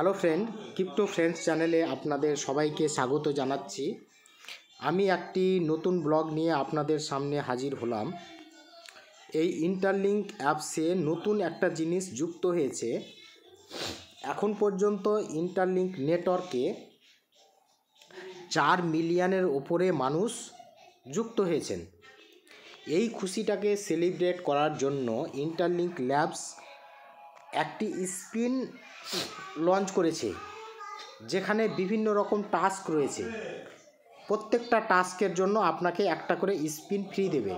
Hello friend, crypto friends চ্যানেলে আপনাদের সবাইকে স্বাগত জানাচ্ছি। আমি একটি নতুন ব্লগ নিয়ে আপনাদের সামনে হাজির হলাম। এই ইন্টারলিঙ্ক অ্যাপসে নতুন একটা জিনিস যুক্ত হয়েছে। এখন পর্যন্ত ইন্টারলিঙ্ক নেটওয়ার্কে 4 মিলিয়নের ওপরে মানুষ যুক্ত হয়েছেন। এই খুশিটাকে সেলিব্রেট করার জন্য ইন্টারলিঙ্ক ল্যাবস একটি স্পিন লঞ্চ করেছে, যেখানে বিভিন্ন রকম টাস্ক রয়েছে। প্রত্যেকটা টাস্কের জন্য আপনাকে একটা করে স্পিন ফ্রি দেবে।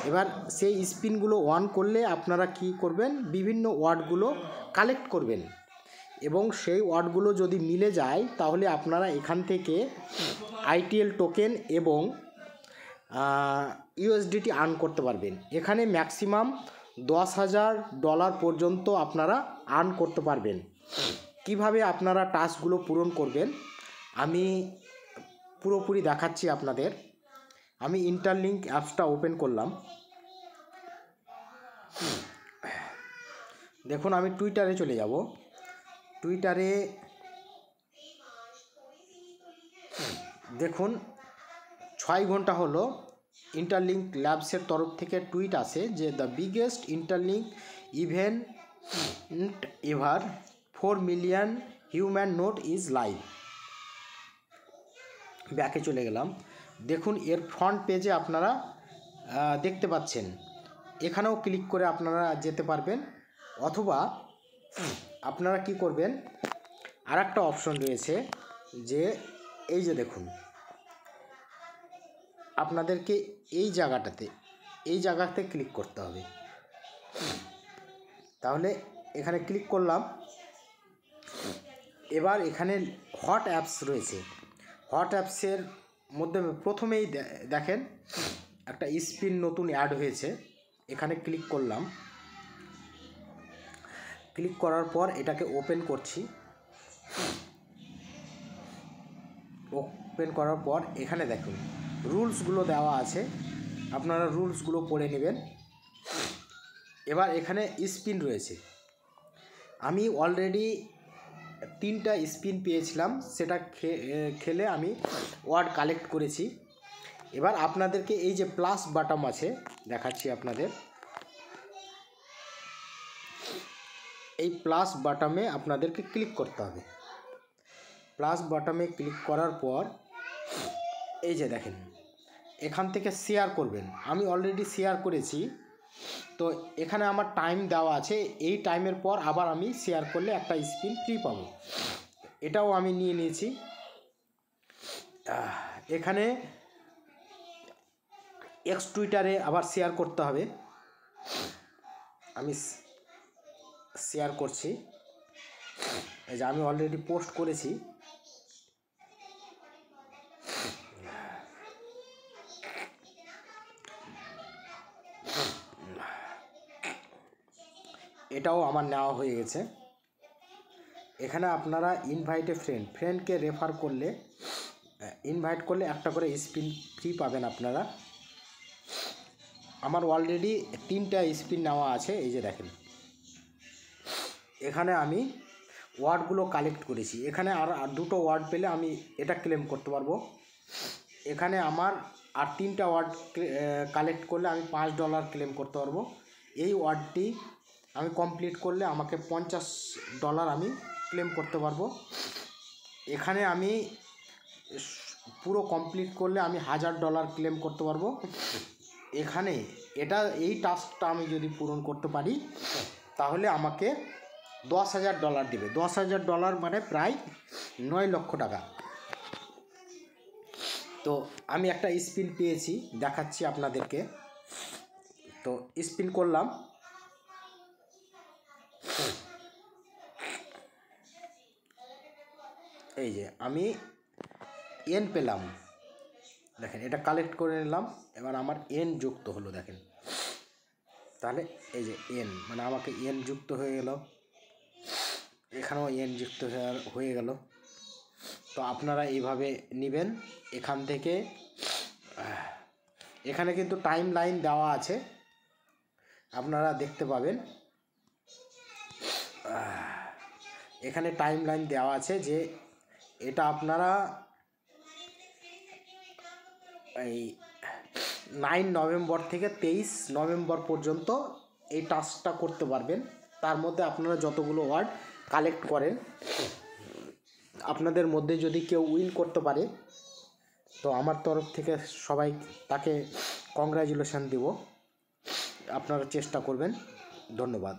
এবার সেই স্পিনগুলো অন করলে আপনারা কি করবেন, বিভিন্ন ওয়ার্ডগুলো কালেক্ট করবেন এবং সেই ওয়ার্ডগুলো যদি মিলে যায় তাহলে আপনারা এখান থেকে আইটিএল টোকেন এবং ইউএসডিটি আর্ন করতে পারবেন। এখানে ম্যাক্সিমাম $10,000 পর্যন্ত আপনারা আর্ন করতে পারবেন। কিভাবে আপনারা টাস্কগুলো পূরণ করবেন আমি পুরোপুরি দেখাচ্ছি আপনাদের। আমি ইন্টারলিঙ্ক অ্যাপসটা ওপেন করলাম। দেখুন, আমি টুইটারে চলে যাব। টুইটারে দেখুন 6 ঘন্টা হলো ইন্টারলিঙ্ক ল্যাবসের তরফ থেকে টুইট আসে যে the biggest interlink event ever, 4 million human node is live. ব্যাকে চলে গেলাম। দেখুন, এর ফ্রন্ট পেজে আপনারা দেখতে পাচ্ছেন। এখানেও ক্লিক করে আপনারা যেতে পারবেন, অথবা আপনারা কি করবেন, আর একটা অপশন রয়েছে যে এই যে দেখুন, আপনাদেরকে এই জায়গাতে ক্লিক করতে হবে। তাহলে এখানে ক্লিক করলাম। এবার এখানে হট অ্যাপস রয়েছে। হট অ্যাপসের মধ্যে প্রথমেই দেখেন একটা স্পিন নতুন অ্যাড হয়েছে। এখানে ক্লিক করলাম। ক্লিক করার পর এটাকে ওপেন করছি। ওপেন করার পর এখানে দেখুন রুলসগুলো দেওয়া আছে, আপনারা রুলসগুলো পড়ে নেবেন। এবার এখানে স্পিন রয়েছে। আমি অলরেডি 3টা স্পিন পেয়েছিলাম, সেটা খেলে আমি ওয়ার্ড কালেক্ট করেছি। এবার আপনাদেরকে এই যে প্লাস বাটন আছে দেখাচ্ছি আপনাদের, এই প্লাস বাটনে আপনাদেরকে ক্লিক করতে হবে। প্লাস বাটনে ক্লিক করার পর এই যে দেখেন এখান থেকে শেয়ার করবেন। আমি অলরেডি শেয়ার করেছি, তো এখানে আমার টাইম দেওয়া আছে। এই টাইমের পর আবার আমি শেয়ার করলে একটা স্পিন ফ্রি পাবো। এটাও আমি নিয়ে নিয়েছি। এখানে এক্স টুইটারে আবার শেয়ার করতে হবে। আমি শেয়ার করছি। এই যে আমি অলরেডি পোস্ট করেছি। এটাও আমার নেওয়া হয়ে গেছে। এখানে আপনারা ইনভাইটে ফ্রেন্ডকে রেফার করলে, ইনভাইট করলে একটা করে স্পিন ফ্রি পাবেন আপনারা। আমার অলরেডি 3টা স্পিন নেওয়া আছে। এই যে দেখেন এখানে আমি ওয়ার্ডগুলো কালেক্ট করেছি। এখানে আর 2টো ওয়ার্ড পেলে আমি এটা ক্লেম করতে পারবো। এখানে আমার আর 3টা ওয়ার্ড কালেক্ট করলে আমি $5 ক্লেম করতে পারবো। এই ওয়ার্ডটি আমি কমপ্লিট করলে আমাকে $50 আমি ক্লেম করতে পারবো। এখানে আমি পুরো কমপ্লিট করলে আমি $1000 ক্লেম করতে পারবো। এখানে এই টাস্কটা আমি যদি পূরণ করতে পারি তাহলে আমাকে $10,000 দেবে। $10,000 মানে প্রায় 9 লক্ষ টাকা। তো আমি একটা স্পিন পেয়েছি, দেখাচ্ছি আপনাদেরকে। তো স্পিন করলাম। এই যে আমি এন পেলাম, দেখেন এটা কালেক্ট করে নিলাম। এবার আমার এন যুক্ত হলো, দেখেন। তাহলে এই যে এন মানে আমাকে এন যুক্ত হয়ে গেল, এখানেও এন যুক্ত হয়ে গেল। তো আপনারা এইভাবে নেবেন এখান থেকে। এখানে কিন্তু টাইম লাইন দেওয়া আছে, আপনারা দেখতে পাবেন। এখানে টাইম লাইন দেওয়া আছে যে এটা আপনারা এই 9 নভেম্বর থেকে 23 নভেম্বর পর্যন্ত এই টাস্কটা করতে পারবেন। তার মধ্যে আপনারা যতগুলো ওয়ার্ড কালেক্ট করেন, আপনাদের মধ্যে যদি কেউ উইন করতে পারে তো আমার তরফ থেকে সবাই তাকে কংগ্রাচুলেশন দেব। আপনারা চেষ্টা করবেন। ধন্যবাদ।